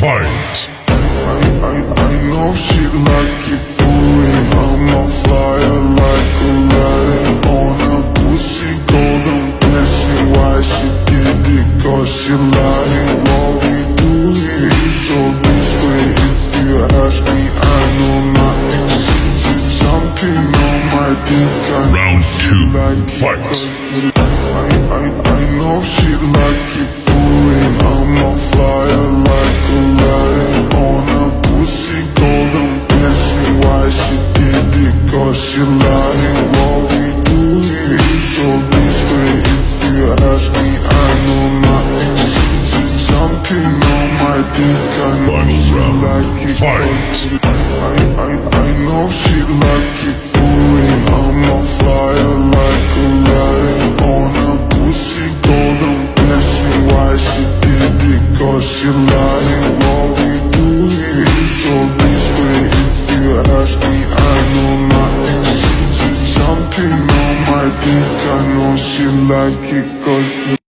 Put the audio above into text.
Fight! I know she like it for real. I'm a flyer like Aladdin on a pussy golden blessing. Why she did it? Cause she lying. What we do here is so discreet. If you ask me, I know nothing. She's just something on my dick. Round 2, fight! I know she like it for real. I'm a flyer like Aladdin on a pussy golden blessing. Why she did it? Cause she lying. What we do here is so discreet. If you ask me, I know nothing. She's just something on my dick. I know Final she round, like it. fight! I know she like it for real. I'm a flyer like Aladdin on a pussy golden blessing. Why she did it? Cause she lying. What we do here is so discreet. If you ask me, I know nothing. She's just something on my dick. I know she like it cause